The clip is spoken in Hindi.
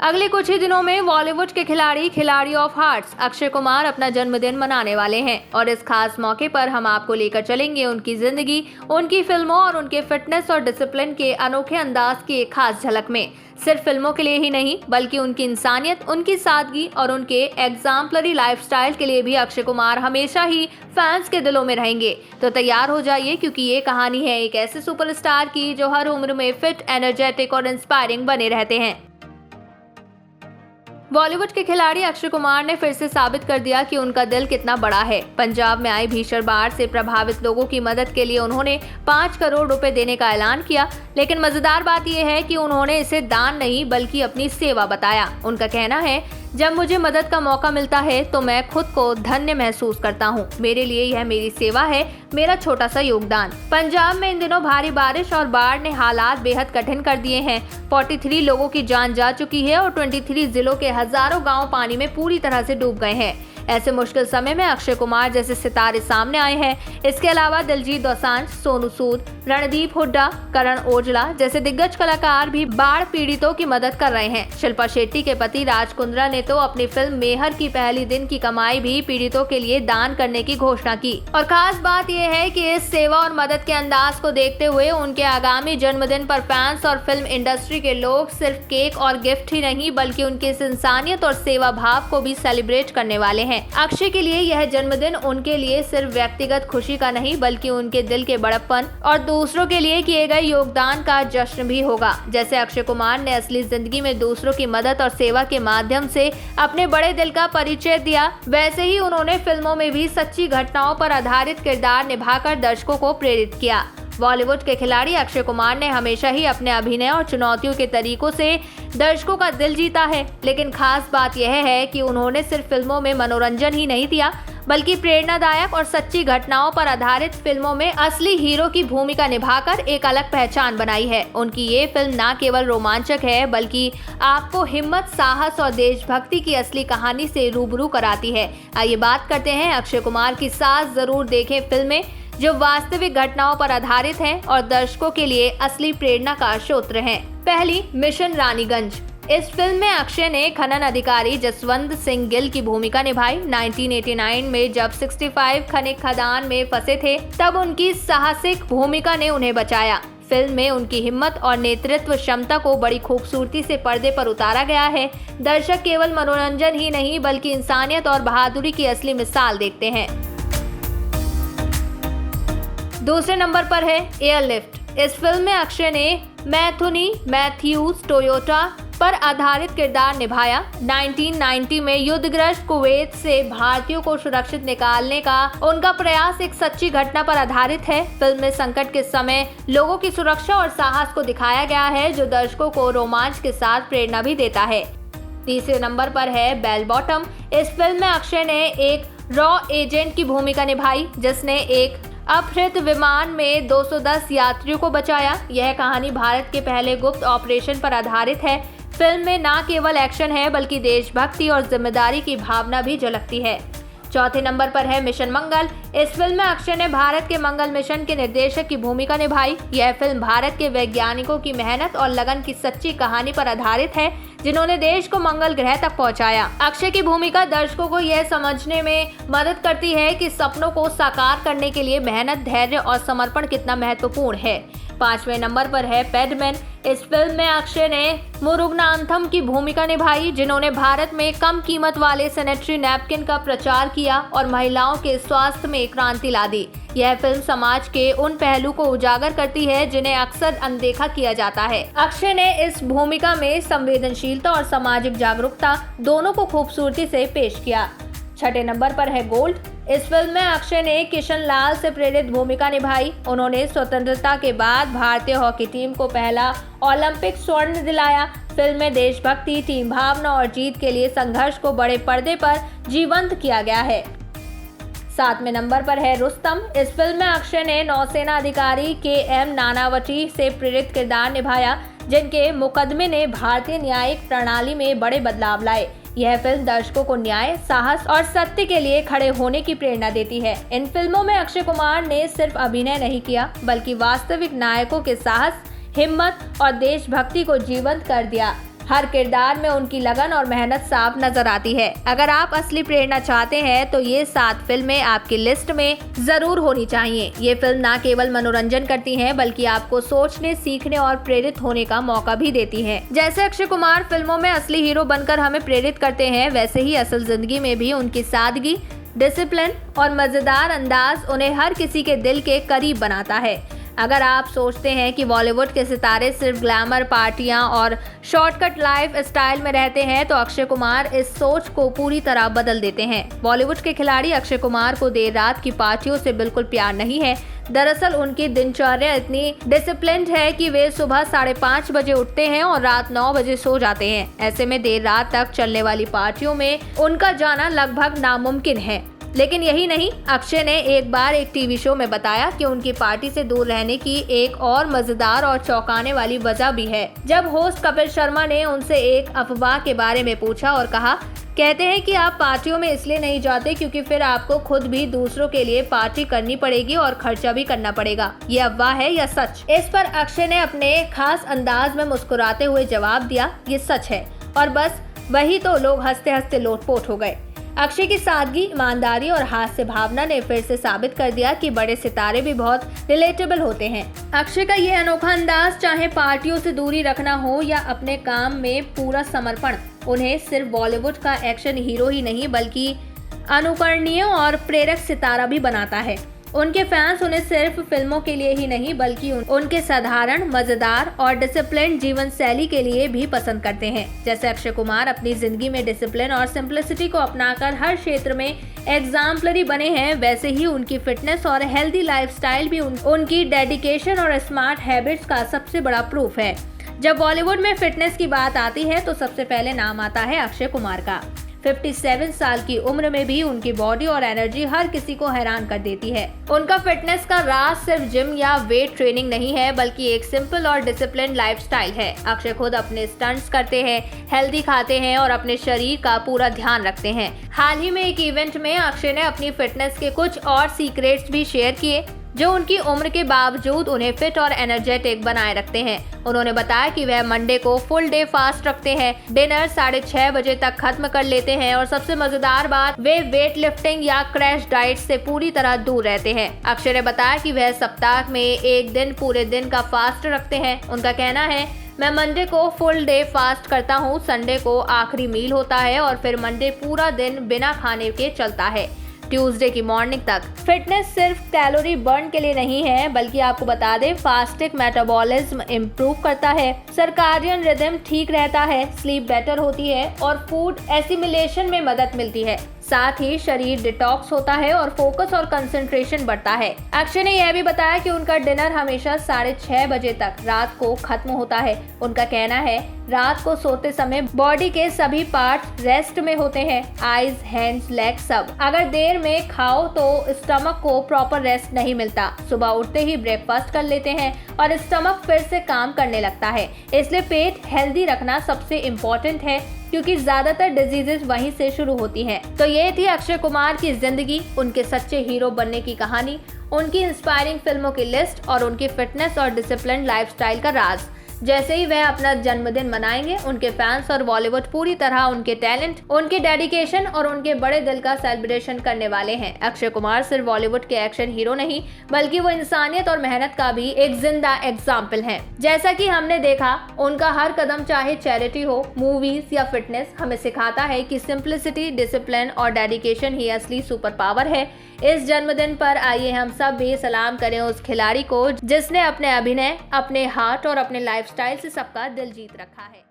अगले कुछ ही दिनों में बॉलीवुड के खिलाड़ी ऑफ हार्ट्स अक्षय कुमार अपना जन्मदिन मनाने वाले हैं और इस खास मौके पर हम आपको लेकर चलेंगे उनकी जिंदगी, उनकी फिल्मों और उनके फिटनेस और डिसिप्लिन के अनोखे अंदाज की एक खास झलक में। सिर्फ फिल्मों के लिए ही नहीं बल्कि उनकी इंसानियत, उनकी सादगी और उनके एग्जाम्पलरी लाइफस्टाइल के लिए भी अक्षय कुमार हमेशा ही फैंस के दिलों में रहेंगे। तो तैयार हो जाइए क्योंकि ये कहानी है एक ऐसे सुपरस्टार की जो हर उम्र में फिट, एनर्जेटिक और इंस्पायरिंग बने रहते हैं। बॉलीवुड के खिलाड़ी अक्षय कुमार ने फिर से साबित कर दिया कि उनका दिल कितना बड़ा है। पंजाब में आई भीषण बाढ़ से प्रभावित लोगों की मदद के लिए उन्होंने 5 करोड़ रुपए देने का ऐलान किया, लेकिन मजेदार बात यह है कि उन्होंने इसे दान नहीं बल्कि अपनी सेवा बताया। उनका कहना है, जब मुझे मदद का मौका मिलता है तो मैं खुद को धन्य महसूस करता हूँ। मेरे लिए यह मेरी सेवा है, मेरा छोटा सा योगदान। पंजाब में इन दिनों भारी बारिश और बाढ़ ने हालात बेहद कठिन कर दिए हैं। 43 लोगों की जान जा चुकी है और 23 जिलों के हजारों गांव पानी में पूरी तरह से डूब गए हैं। ऐसे मुश्किल समय में अक्षय कुमार जैसे सितारे सामने आए हैं। इसके अलावा दिलजीत दोसांझ, सोनू सूद, रणदीप हुड्डा, करण ओजला जैसे दिग्गज कलाकार भी बाढ़ पीड़ितों की मदद कर रहे हैं। शिल्पा शेट्टी के पति राज कुंद्रा ने तो अपनी फिल्म मेहर की पहली दिन की कमाई भी पीड़ितों के लिए दान करने की घोषणा की। और खास बात यह है कि इस सेवा और मदद के अंदाज को देखते हुए उनके आगामी जन्मदिन पर फैंस और फिल्म इंडस्ट्री के लोग सिर्फ केक और गिफ्ट ही नहीं बल्कि उनकी इस इंसानियत और सेवा भाव को भी सेलिब्रेट करने वाले हैं। अक्षय के लिए यह जन्मदिन उनके लिए सिर्फ व्यक्तिगत खुशी का नहीं बल्कि उनके दिल के बड़प्पन और दूसरों के लिए किए गए योगदान का जश्न भी होगा। जैसे अक्षय कुमार ने असली जिंदगी में दूसरों की मदद और सेवा के माध्यम से अपने बड़े दिल का परिचय दिया, वैसे ही उन्होंने फिल्मों में भी सच्ची घटनाओं पर आधारित किरदार निभाकर दर्शकों को प्रेरित किया। बॉलीवुड के खिलाड़ी अक्षय कुमार ने हमेशा ही अपने अभिनय और चुनौतियों के तरीकों से दर्शकों का दिल जीता है, लेकिन खास बात यह है कि उन्होंने सिर्फ फिल्मों में मनोरंजन ही नहीं दिया बल्कि प्रेरणादायक और सच्ची घटनाओं पर आधारित फिल्मों में असली हीरो की भूमिका निभाकर एक अलग पहचान बनाई है। उनकी ये फिल्म न केवल रोमांचक है बल्कि आपको हिम्मत, साहस और देशभक्ति की असली कहानी से रूबरू कराती है। आइए बात करते हैं अक्षय कुमार की साथ जरूर देखें फिल्में जो वास्तविक घटनाओं पर आधारित हैं और दर्शकों के लिए असली प्रेरणा का स्रोत हैं। पहली, मिशन रानीगंज। इस फिल्म में अक्षय ने खनन अधिकारी जसवंत सिंह गिल की भूमिका निभाई। 1989 में जब 65 खनिक खदान में फंसे थे तब उनकी साहसिक भूमिका ने उन्हें बचाया। फिल्म में उनकी हिम्मत और नेतृत्व क्षमता को बड़ी खूबसूरती से पर्दे पर उतारा गया है। दर्शक केवल मनोरंजन ही नहीं बल्कि इंसानियत और बहादुरी की असली मिसाल देखते हैं। दूसरे नंबर पर है एयरलिफ्ट। इस फिल्म में अक्षय ने मैथुनी मैथ्यूज टोयोटा पर आधारित किरदार निभाया। 1990 में युद्धग्रस्त कुवैत से भारतीयों को सुरक्षित निकालने का उनका प्रयास एक सच्ची घटना पर आधारित है। फिल्म में संकट के समय लोगों की सुरक्षा और साहस को दिखाया गया है जो दर्शकों को रोमांच के साथ प्रेरणा भी देता है। तीसरे नंबर पर है बेल बॉटम। इस फिल्म में अक्षय ने एक रॉ एजेंट की भूमिका निभाई जिसने एक अपहृत विमान में 210 यात्रियों को बचाया। यह कहानी भारत के पहले गुप्त ऑपरेशन पर आधारित है। फिल्म में न केवल एक्शन है बल्कि देशभक्ति और जिम्मेदारी की भावना भी झलकती है। चौथे नंबर पर है मिशन मंगल। इस फिल्म में अक्षय ने भारत के मंगल मिशन के निर्देशक की भूमिका निभाई। यह फिल्म भारत के वैज्ञानिकों की मेहनत और लगन की सच्ची कहानी पर आधारित है जिन्होंने देश को मंगल ग्रह तक पहुंचाया। अक्षय की भूमिका दर्शकों को यह समझने में मदद करती है कि सपनों को साकार करने के लिए मेहनत, धैर्य और समर्पण कितना महत्वपूर्ण है। पांचवें नंबर पर है पैडमैन। इस फिल्म में अक्षय ने मुरुगनाथम की भूमिका निभाई जिन्होंने भारत में कम कीमत वाले सैनिटरी नैपकिन का प्रचार किया और महिलाओं के स्वास्थ्य में क्रांति ला दी। यह फिल्म समाज के उन पहलू को उजागर करती है जिन्हें अक्सर अनदेखा किया जाता है। अक्षय ने इस भूमिका में संवेदनशीलता और सामाजिक जागरूकता दोनों को खूबसूरती से पेश किया। छठे नंबर पर है गोल्ड। इस फिल्म में अक्षय ने किशन लाल से प्रेरित भूमिका निभाई। उन्होंने स्वतंत्रता के बाद भारतीय हॉकी टीम को पहला ओलंपिक स्वर्ण दिलाया। फिल्म में देशभक्ति, टीम भावना और जीत के लिए संघर्ष को बड़े पर्दे पर जीवंत किया गया है। 7वें नंबर पर है रुस्तम। इस फिल्म में अक्षय ने नौसेना अधिकारी KM नानावती से प्रेरित किरदार निभाया जिनके मुकदमे ने भारतीय न्यायिक प्रणाली में बड़े बदलाव लाए। यह फिल्म दर्शकों को न्याय, साहस और सत्य के लिए खड़े होने की प्रेरणा देती है। इन फिल्मों में अक्षय कुमार ने सिर्फ अभिनय नहीं किया बल्कि वास्तविक नायकों के साहस, हिम्मत और देशभक्ति को जीवंत कर दिया। हर किरदार में उनकी लगन और मेहनत साफ नजर आती है। अगर आप असली प्रेरणा चाहते हैं तो ये 7 फिल्में आपकी लिस्ट में जरूर होनी चाहिए। ये फिल्म न केवल मनोरंजन करती है बल्कि आपको सोचने, सीखने और प्रेरित होने का मौका भी देती है। जैसे अक्षय कुमार फिल्मों में असली हीरो बनकर हमें प्रेरित करते हैं, वैसे ही असल जिंदगी में भी उनकी सादगी, डिसिप्लिन और मजेदार अंदाज उन्हें हर किसी के दिल के करीब बनाता है। अगर आप सोचते हैं कि बॉलीवुड के सितारे सिर्फ ग्लैमर, पार्टियां और शॉर्टकट लाइफ स्टाइल में रहते हैं तो अक्षय कुमार इस सोच को पूरी तरह बदल देते हैं। बॉलीवुड के खिलाड़ी अक्षय कुमार को देर रात की पार्टियों से बिल्कुल प्यार नहीं है। दरअसल उनकी दिनचर्या इतनी डिसिप्लिन्ड है कि वे सुबह 5:30 बजे उठते हैं और रात 9 बजे सो जाते हैं। ऐसे में देर रात तक चलने वाली पार्टियों में उनका जाना लगभग नामुमकिन है। लेकिन यही नहीं, अक्षय ने एक बार एक टीवी शो में बताया कि उनकी पार्टी से दूर रहने की एक और मजेदार और चौंकाने वाली वजह भी है। जब होस्ट कपिल शर्मा ने उनसे एक अफवाह के बारे में पूछा और कहा, कहते हैं कि आप पार्टियों में इसलिए नहीं जाते क्योंकि फिर आपको खुद भी दूसरों के लिए पार्टी करनी पड़ेगी और खर्चा भी करना पड़ेगा। ये अफवाह है या सच? इस पर अक्षय ने अपने खास अंदाज में मुस्कुराते हुए जवाब दिया, ये सच है। और बस वही तो लोग हंसते हंसते लोटपोट हो गए। अक्षय की सादगी, ईमानदारी और हास्य भावना ने फिर से साबित कर दिया कि बड़े सितारे भी बहुत रिलेटेबल होते हैं। अक्षय का ये अनोखा अंदाज, चाहे पार्टियों से दूरी रखना हो या अपने काम में पूरा समर्पण, उन्हें सिर्फ बॉलीवुड का एक्शन हीरो ही नहीं बल्कि अनुकरणीय और प्रेरक सितारा भी बनाता है। उनके फैंस उन्हें सिर्फ फिल्मों के लिए ही नहीं बल्कि उनके साधारण, मजेदार और डिसिप्लिन जीवन शैली के लिए भी पसंद करते हैं। जैसे अक्षय कुमार अपनी जिंदगी में डिसिप्लिन और सिंप्लिसिटी को अपनाकर हर क्षेत्र में एग्जाम्पलरी बने हैं, वैसे ही उनकी फिटनेस और हेल्दी लाइफस्टाइल भी उनकी डेडिकेशन और स्मार्ट हैबिट्स का सबसे बड़ा प्रूफ है। जब बॉलीवुड में फिटनेस की बात आती है तो सबसे पहले नाम आता है अक्षय कुमार का। 57 साल की उम्र में भी उनकी बॉडी और एनर्जी हर किसी को हैरान कर देती है। उनका फिटनेस का राज सिर्फ जिम या वेट ट्रेनिंग नहीं है बल्कि एक सिंपल और डिसिप्लिन लाइफस्टाइल है। अक्षय खुद अपने स्टंट्स करते हैं, हेल्दी खाते हैं और अपने शरीर का पूरा ध्यान रखते हैं। हाल ही में एक इवेंट में अक्षय ने अपनी फिटनेस के कुछ और सीक्रेट्स भी शेयर किए जो उनकी उम्र के बावजूद उन्हें फिट और एनर्जेटिक बनाए रखते हैं। उन्होंने बताया कि वह मंडे को फुल डे फास्ट रखते हैं, डिनर 6:30 बजे तक खत्म कर लेते हैं और सबसे मजेदार बात, वे वेट लिफ्टिंग या क्रैश डाइट से पूरी तरह दूर रहते हैं। अक्षय ने बताया कि वह सप्ताह में एक दिन पूरे दिन का फास्ट रखते हैं। उनका कहना है, मैं मंडे को फुल डे फास्ट करता हूँ, संडे को आखिरी मील होता है और फिर मंडे पूरा दिन बिना खाने के चलता है, ट्यूसडे की मॉर्निंग तक। फिटनेस सिर्फ कैलोरी बर्न के लिए नहीं है बल्कि आपको बता दें, फास्टिक मेटाबॉलिज्म इम्प्रूव करता है, सर्काडियन रिदम ठीक रहता है, स्लीप बेटर होती है और फूड एसिमिलेशन में मदद मिलती है। साथ ही शरीर डिटॉक्स होता है और फोकस और कंसंट्रेशन बढ़ता है। अक्षय ने यह भी बताया कि उनका डिनर हमेशा 6:30 बजे तक रात को खत्म होता है। उनका कहना है, रात को सोते समय बॉडी के सभी पार्ट्स रेस्ट में होते हैं, आईज, हैंड्स, लेग सब। अगर देर में खाओ तो स्टमक को प्रॉपर रेस्ट नहीं मिलता। सुबह उठते ही ब्रेकफास्ट कर लेते हैं और स्टमक फिर से काम करने लगता है। इसलिए पेट हेल्दी रखना सबसे इम्पोर्टेंट है क्योंकि ज्यादातर डिजीजेस वहीं से शुरू होती हैं। तो ये थी अक्षय कुमार की जिंदगी, उनके सच्चे हीरो बनने की कहानी, उनकी इंस्पायरिंग फिल्मों की लिस्ट और उनकी फिटनेस और डिसिप्लिन लाइफस्टाइल का राज। जैसे ही वह अपना जन्मदिन मनाएंगे, उनके फैंस और बॉलीवुड पूरी तरह उनके टैलेंट, उनके डेडिकेशन और उनके बड़े दिल का सेलिब्रेशन करने वाले हैं। अक्षय कुमार सिर्फ बॉलीवुड के एक्शन हीरो नहीं बल्कि वो इंसानियत और मेहनत का भी एक जिंदा एग्जाम्पल है। जैसा कि हमने देखा, उनका हर कदम, चाहे चैरिटी हो, मूवीज या फिटनेस, हमें सिखाता है कि सिंप्लिसिटी, डिसिप्लिन और डेडिकेशन ही असली सुपर पावर है। इस जन्मदिन पर आइए हम सब भी सलाम करें उस खिलाड़ी को जिसने अपने अभिनय, अपने हार्ट और अपने लाइफस्टाइल से सबका दिल जीत रखा है।